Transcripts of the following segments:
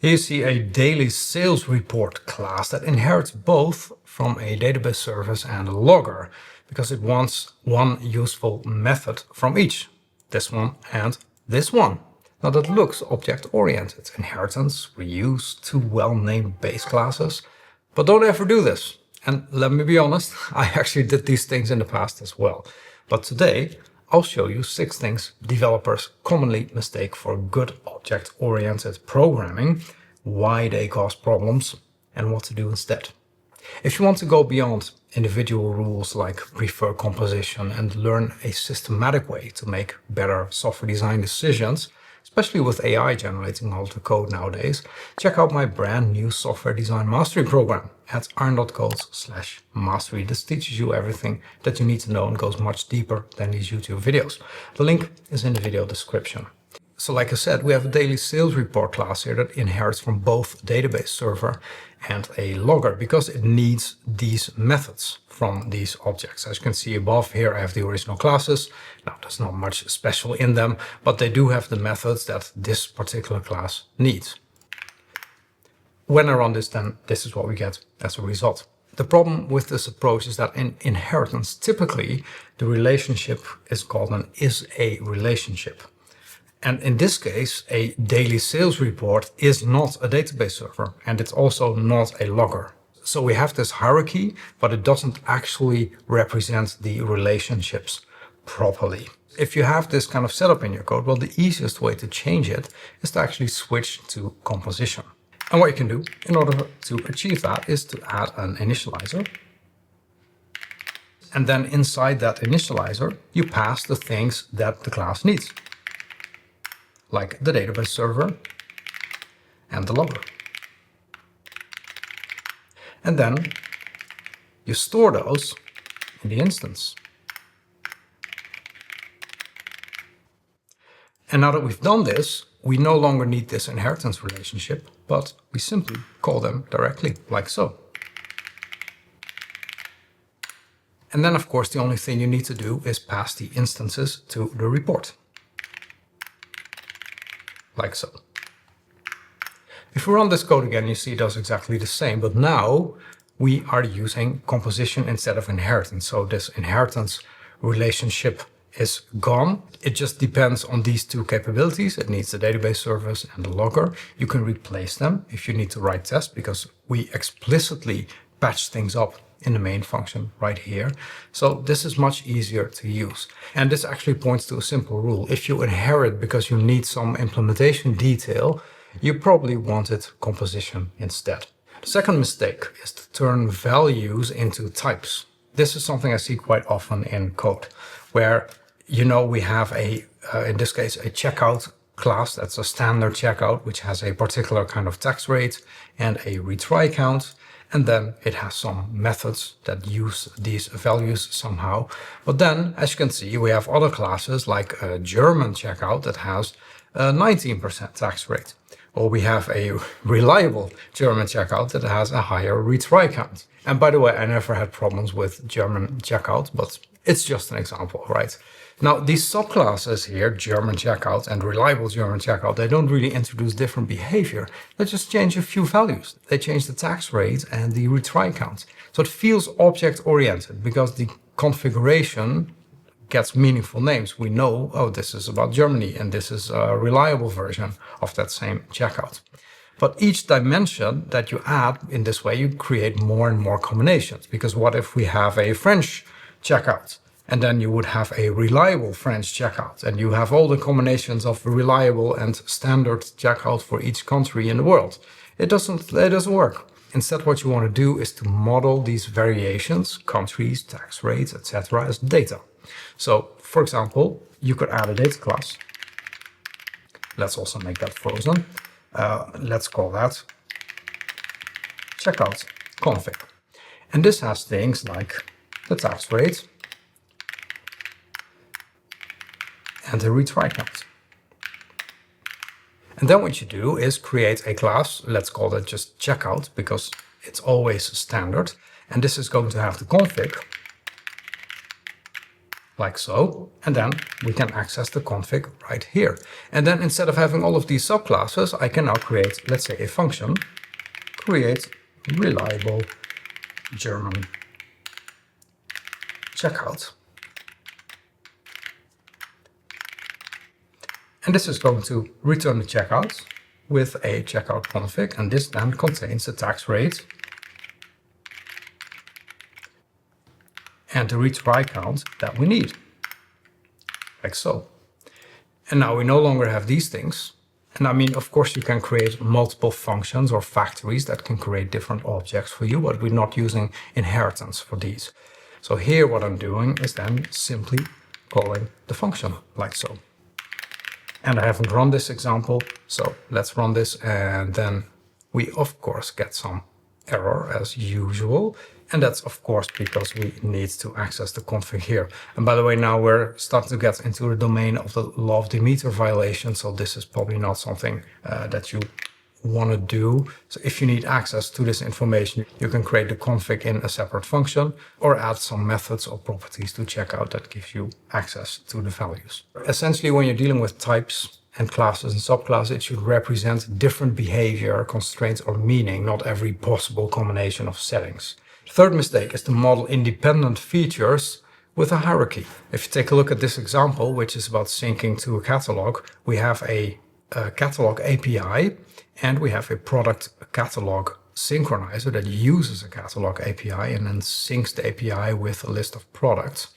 Here you see a daily sales report class that inherits both from a database service and a logger, because it wants one useful method from each, this one and this one. Now that looks object-oriented, inheritance, reuse, two well-named base classes, but don't ever do this. And let me be honest, I actually did these things in the past as well. But today, I'll show you 6 things developers commonly mistake for good object-oriented programming, why they cause problems, and what to do instead. If you want to go beyond individual rules like prefer composition and learn a systematic way to make better software design decisions, especially with AI generating all the code nowadays, check out my brand new software design mastery program at ArjanCodes/mastery. This teaches you everything that you need to know and goes much deeper than these YouTube videos. The link is in the video description. So like I said, we have a daily sales report class here that inherits from both database server and a logger because it needs these methods from these objects. As you can see above here, I have the original classes. Now there's not much special in them, but they do have the methods that this particular class needs. When I run this, then this is what we get as a result. The problem with this approach is that in inheritance, typically the relationship is called an is-a relationship. And in this case, a daily sales report is not a database server, and it's also not a logger. So we have this hierarchy, but it doesn't actually represent the relationships properly. If you have this kind of setup in your code, well, the easiest way to change it is to actually switch to composition. And what you can do in order to achieve that is to add an initializer. And then inside that initializer, you pass the things that the class needs, like the database server and the logger. And then you store those in the instance. And now that we've done this, we no longer need this inheritance relationship, but we simply call them directly, like so. And then, of course, the only thing you need to do is pass the instances to the report, like so. If we run this code again, you see it does exactly the same, but now we are using composition instead of inheritance. So this inheritance relationship is gone. It just depends on these two capabilities. It needs the database service and the logger. You can replace them if you need to write tests, because we explicitly patch things up in the main function right here. So this is much easier to use. And this actually points to a simple rule. If you inherit because you need some implementation detail, you probably wanted composition instead. The second mistake is to turn values into types. This is something I see quite often in code, where we have in this case, a checkout class that's a standard checkout, which has a particular kind of tax rate and a retry count. And then it has some methods that use these values somehow. But then, as you can see, we have other classes like a German checkout that has a 19% tax rate. Or we have a reliable German checkout that has a higher retry count. And by the way, I never had problems with German checkout, but it's just an example, right? Now, these subclasses here, German checkout and reliable German checkout, they don't really introduce different behavior. They just change a few values. They change the tax rate and the retry count. So it feels object-oriented because the configuration gets meaningful names. We know, oh, this is about Germany and this is a reliable version of that same checkout. But each dimension that you add in this way, you create more and more combinations. Because what if we have a French checkout? And then you would have a reliable French checkout, and you have all the combinations of reliable and standard checkout for each country in the world. It doesn't work. Instead, what you want to do is to model these variations, countries, tax rates, etc., as data. So, for example, you could add a data class. Let's also make that frozen. Let's call that checkout config. And this has things like the tax rate and the retry count. And then what you do is create a class, let's call that just checkout, because it's always standard. And this is going to have the config like so, and then we can access the config right here. And then instead of having all of these subclasses, I can now create, let's say, a function, create reliable German checkout. And this is going to return the checkout with a checkout config, and this then contains the tax rate and the retry count that we need, like so. And now we no longer have these things. And I mean, of course, you can create multiple functions or factories that can create different objects for you, but we're not using inheritance for these. So here what I'm doing is then simply calling the function, like so. And I haven't run this example, so let's run this, and then we of course get some error as usual. And that's of course because we need to access the config here. And by the way, now we're starting to get into the domain of the law of Demeter violation, so this is probably not something that you want to do. So if you need access to this information, you can create the config in a separate function or add some methods or properties to checkout that gives you access to the values. Essentially, when you're dealing with types and classes and subclasses, it should represent different behavior, constraints, or meaning, not every possible combination of settings. The third mistake is to model independent features with a hierarchy. If you take a look at this example, which is about syncing to a catalog, we have a catalog API and we have a product catalog synchronizer that uses a catalog API and then syncs the API with a list of products.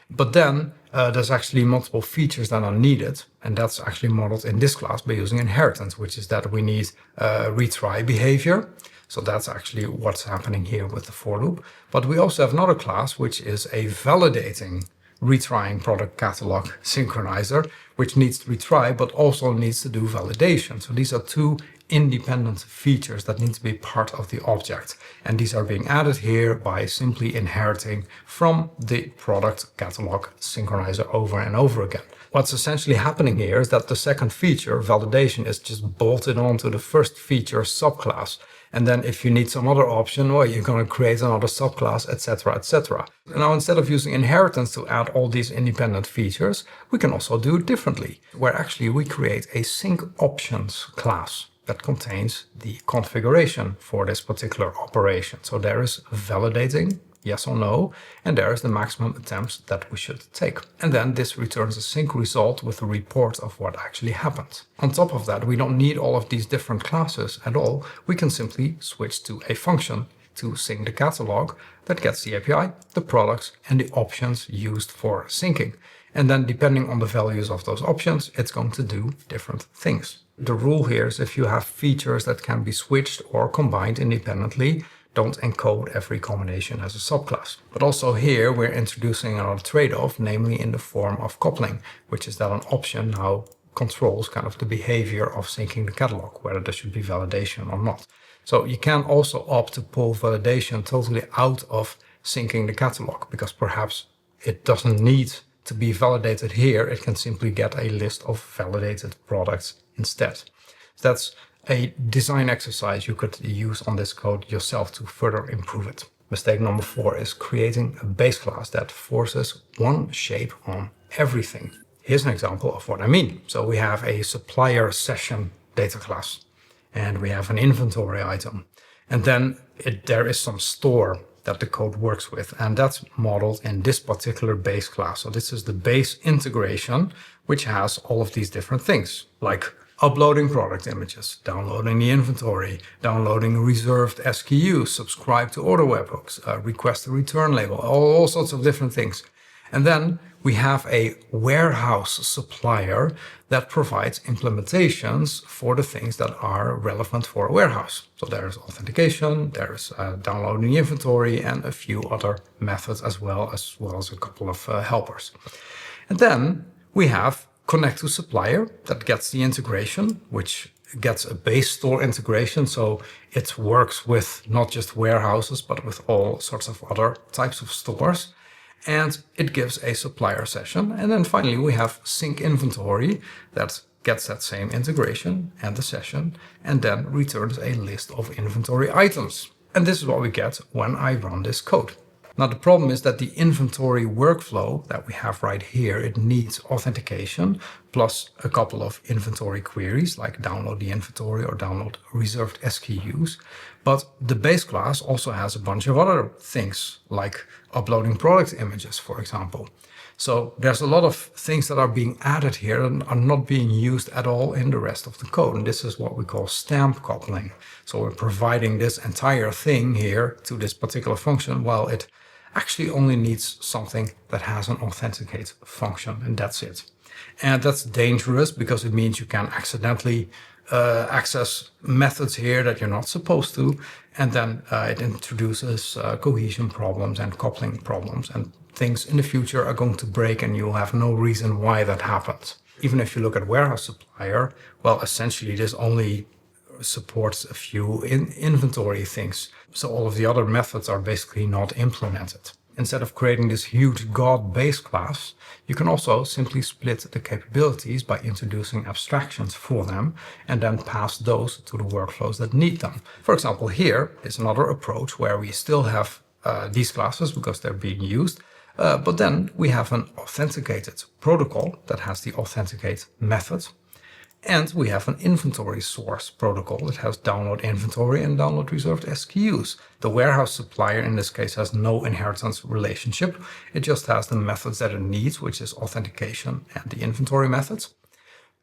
But then there's actually multiple features that are needed, and that's actually modeled in this class by using inheritance, which is that we need retry behavior. So that's actually what's happening here with the for loop. But we also have another class, which is a validating retrying product catalog synchronizer, which needs to retry, but also needs to do validation. So these are two independent features that need to be part of the object. And these are being added here by simply inheriting from the product catalog synchronizer over and over again. What's essentially happening here is that the second feature, validation, is just bolted onto the first feature subclass. And then if you need some other option, well, you're going to create another subclass, etc., etc. Now, instead of using inheritance to add all these independent features, we can also do it differently, where actually we create a sync options class that contains the configuration for this particular operation. So there is validating, yes or no, and there is the maximum attempts that we should take. And then this returns a sync result with a report of what actually happened. On top of that, we don't need all of these different classes at all. We can simply switch to a function to sync the catalog that gets the API, the products, and the options used for syncing. And then depending on the values of those options, it's going to do different things. The rule here is if you have features that can be switched or combined independently, don't encode every combination as a subclass. But also here we're introducing another trade-off, namely in the form of coupling, which is that an option now controls kind of the behavior of syncing the catalog, whether there should be validation or not. So you can also opt to pull validation totally out of syncing the catalog, because perhaps it doesn't need to be validated here. It can simply get a list of validated products instead. So that's a design exercise you could use on this code yourself to further improve it. Mistake number 4 is creating a base class that forces one shape on everything. Here's an example of what I mean. So we have a supplier session data class, and we have an inventory item. And then there is some store that the code works with, and that's modeled in this particular base class. So this is the base integration, which has all of these different things, like uploading product images, downloading the inventory, downloading reserved SKUs, subscribe to order webhooks, request a return label, all sorts of different things. And then we have a warehouse supplier that provides implementations for the things that are relevant for a warehouse. So there's authentication, there's downloading the inventory, and a few other methods as well as a couple of helpers. And then we have connect to supplier that gets the integration, which gets a base store integration. So it works with not just warehouses, but with all sorts of other types of stores. And it gives a supplier session. And then finally, we have sync inventory that gets that same integration and the session, and then returns a list of inventory items. And this is what we get when I run this code. Now the problem is that the inventory workflow that we have right here, it needs authentication plus a couple of inventory queries like download the inventory or download reserved SKUs. But the base class also has a bunch of other things like uploading product images, for example. So there's a lot of things that are being added here and are not being used at all in the rest of the code. And this is what we call stamp coupling. So we're providing this entire thing here to this particular function while it actually only needs something that has an authenticate function, and that's it. And that's dangerous because it means you can accidentally access methods here that you're not supposed to, and then it introduces cohesion problems and coupling problems, and things in the future are going to break and you'll have no reason why that happens. Even if you look at warehouse supplier, well, essentially this only supports a few inventory things. So all of the other methods are basically not implemented. Instead of creating this huge God base class, you can also simply split the capabilities by introducing abstractions for them and then pass those to the workflows that need them. For example, here is another approach where we still have these classes because they're being used, but then we have an authenticated protocol that has the authenticate method. And we have an inventory source protocol that has download inventory and download reserved SKUs. The warehouse supplier in this case has no inheritance relationship. It just has the methods that it needs, which is authentication and the inventory methods.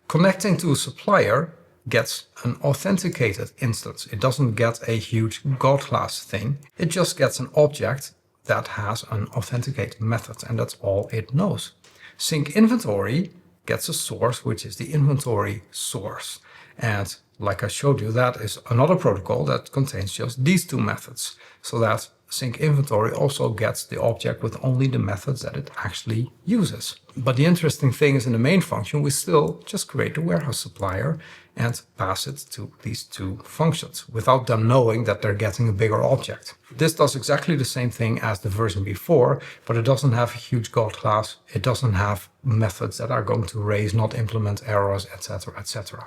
Connecting to a supplier gets an authenticated instance. It doesn't get a huge God class thing. It just gets an object that has an authenticate method, and that's all it knows. Sync inventory gets a source, which is the inventory source. And like I showed you, that is another protocol that contains just these two methods. So that sync inventory also gets the object with only the methods that it actually uses. But the interesting thing is in the main function, we still just create the warehouse supplier and pass it to these two functions without them knowing that they're getting a bigger object. This does exactly the same thing as the version before, but it doesn't have a huge God class. It doesn't have methods that are going to raise, not implement errors, etc., etc.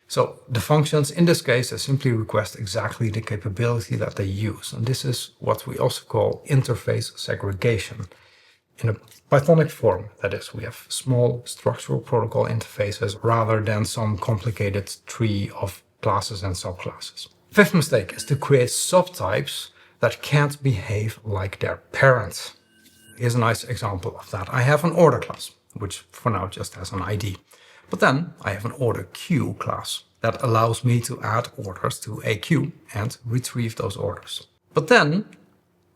So the functions in this case, they simply request exactly the capability that they use. And this is what we also call interface segregation. In a Pythonic form, that is, we have small structural protocol interfaces rather than some complicated tree of classes and subclasses. Fifth mistake is to create subtypes that can't behave like their parents. Here's a nice example of that. I have an order class, which for now just has an ID. But then I have an order queue class that allows me to add orders to a queue and retrieve those orders. But then,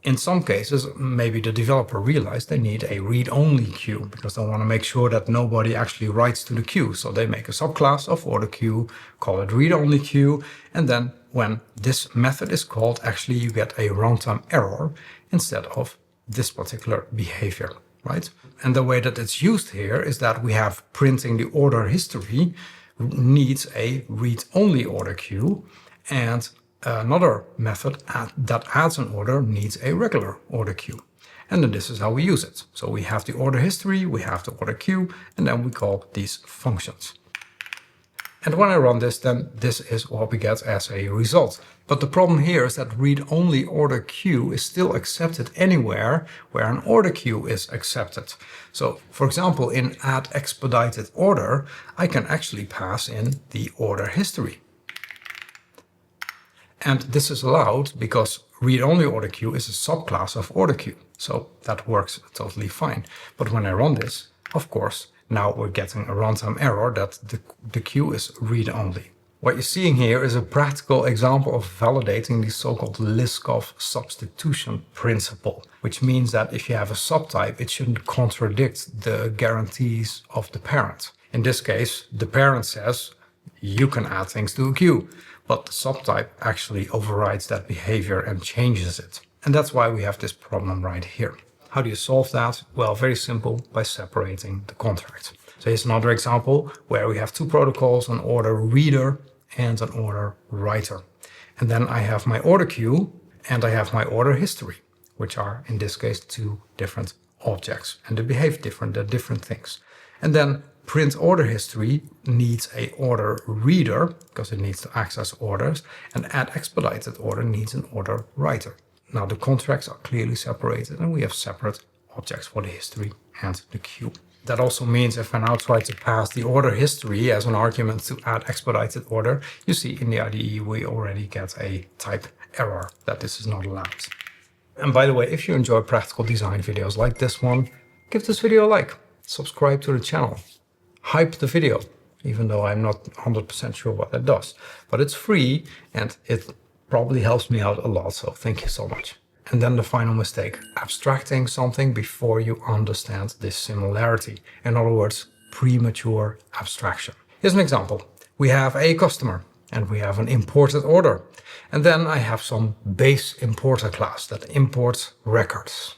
in some cases, maybe the developer realized they need a read-only queue because they want to make sure that nobody actually writes to the queue. So they make a subclass of order queue, call it read-only queue, and then when this method is called, actually you get a runtime error instead of this particular behavior, right? And the way that it's used here is that we have printing the order history needs a read-only order queue, and another method that adds an order needs a regular order queue. And then this is how we use it. So we have the order history, we have the order queue, and then we call these functions. And when I run this, then this is what we get as a result. But the problem here is that read-only order queue is still accepted anywhere where an order queue is accepted. So, for example, in add expedited order, I can actually pass in the order history. And this is allowed because read-only order queue is a subclass of order queue. So that works totally fine. But when I run this, of course, now we're getting a runtime error that the queue is read-only. What you're seeing here is a practical example of validating the so-called Liskov Substitution Principle, which means that if you have a subtype, it shouldn't contradict the guarantees of the parent. In this case, the parent says, you can add things to a queue, but the subtype actually overrides that behavior and changes it. And that's why we have this problem right here. How do you solve that? Well, very simple, by separating the contract. So here's another example where we have two protocols, an order reader and an order writer. And then I have my order queue and I have my order history, which are in this case two different objects, and they behave different, they're different things. And then print order history needs a order reader because it needs to access orders, and add expedited order needs an order writer. Now the contracts are clearly separated and we have separate objects for the history and the queue. That also means if I now try to pass the order history as an argument to add expedited order, you see in the IDE we already get a type error that this is not allowed. And by the way, if you enjoy practical design videos like this one, give this video a like, subscribe to the channel, hype the video, even though I'm not 100% sure what that does. But it's free and it probably helps me out a lot, so thank you so much. And then the final mistake, abstracting something before you understand this similarity. In other words, premature abstraction. Here's an example. We have a customer and we have an imported order. And then I have some base importer class that imports records.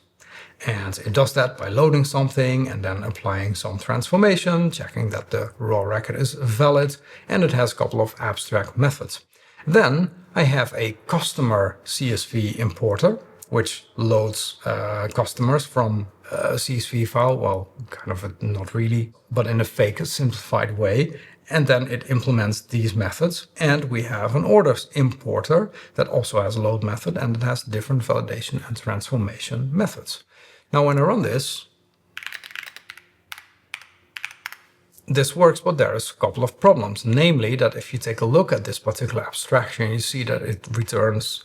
And it does that by loading something and then applying some transformation, checking that the raw record is valid, and it has a couple of abstract methods. Then I have a customer CSV importer, which loads customers from a CSV file, well, kind of not really, but in a fake simplified way. And then it implements these methods. And we have an orders importer that also has a load method and it has different validation and transformation methods. Now, when I run this works, but there is a couple of problems. Namely, that if you take a look at this particular abstraction, you see that it returns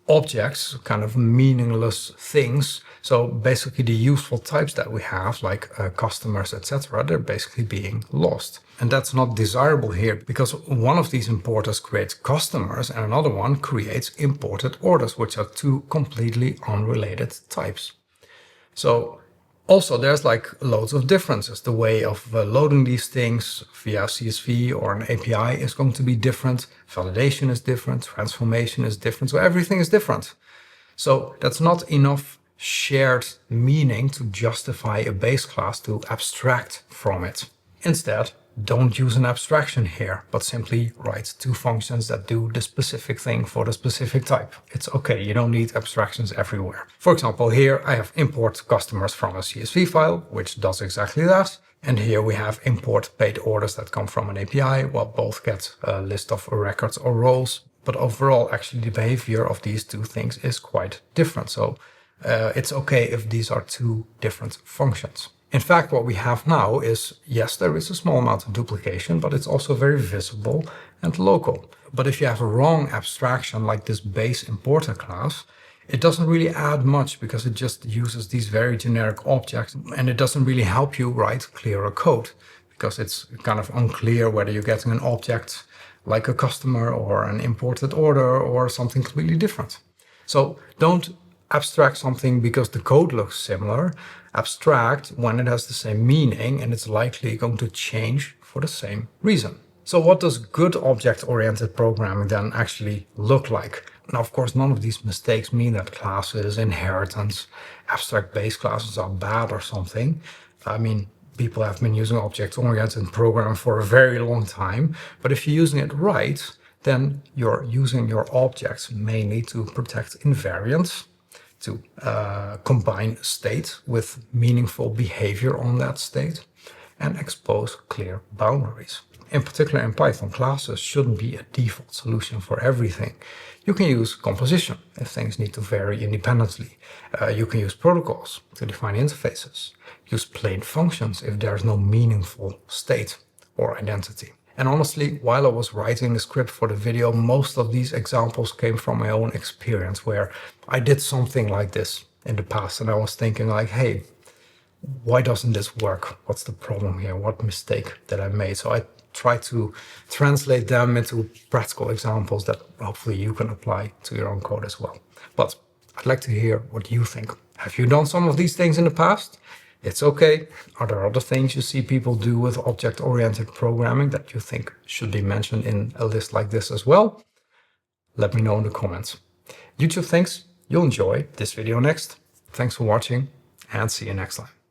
objects, kind of meaningless things. So basically the useful types that we have, like customers, etc., they're basically being lost. And that's not desirable here because one of these importers creates customers and another one creates imported orders, which are two completely unrelated types. So also there's like loads of differences. The way of loading these things via CSV or an API is going to be different. Validation is different. Transformation is different. So everything is different. So that's not enough shared meaning to justify a base class to abstract from it. Instead, don't use an abstraction here, but simply write two functions that do the specific thing for the specific type. It's okay, you don't need abstractions everywhere. For example, here I have import customers from a CSV file, which does exactly that. And here we have import paid orders that come from an API. Well, both get a list of records or roles, but overall, actually the behavior of these two things is quite different. So it's okay if these are two different functions. In fact, what we have now is, yes, there is a small amount of duplication, but it's also very visible and local. But if you have a wrong abstraction like this base importer class, it doesn't really add much because it just uses these very generic objects and it doesn't really help you write clearer code because it's kind of unclear whether you're getting an object like a customer or an imported order or something completely different. So don't abstract something because the code looks similar. Abstract when it has the same meaning and it's likely going to change for the same reason. So what does good object-oriented programming then actually look like? Now, of course, none of these mistakes mean that classes, inheritance, abstract base classes are bad or something. I mean, people have been using object-oriented programming for a very long time. But if you're using it right, then you're using your objects mainly to protect invariants, to combine state with meaningful behavior on that state, and expose clear boundaries. In particular in Python, classes shouldn't be a default solution for everything. You can use composition if things need to vary independently. You can use protocols to define interfaces. Use plain functions if there's no meaningful state or identity. And honestly, while I was writing the script for the video, most of these examples came from my own experience where I did something like this in the past and I was thinking like, hey, why doesn't this work? What's the problem here? What mistake did I make? So I try to translate them into practical examples that hopefully you can apply to your own code as well. But I'd like to hear what you think. Have you done some of these things in the past? It's okay. Are there other things you see people do with object-oriented programming that you think should be mentioned in a list like this as well? Let me know in the comments. YouTube thinks you'll enjoy this video next. Thanks for watching and see you next time.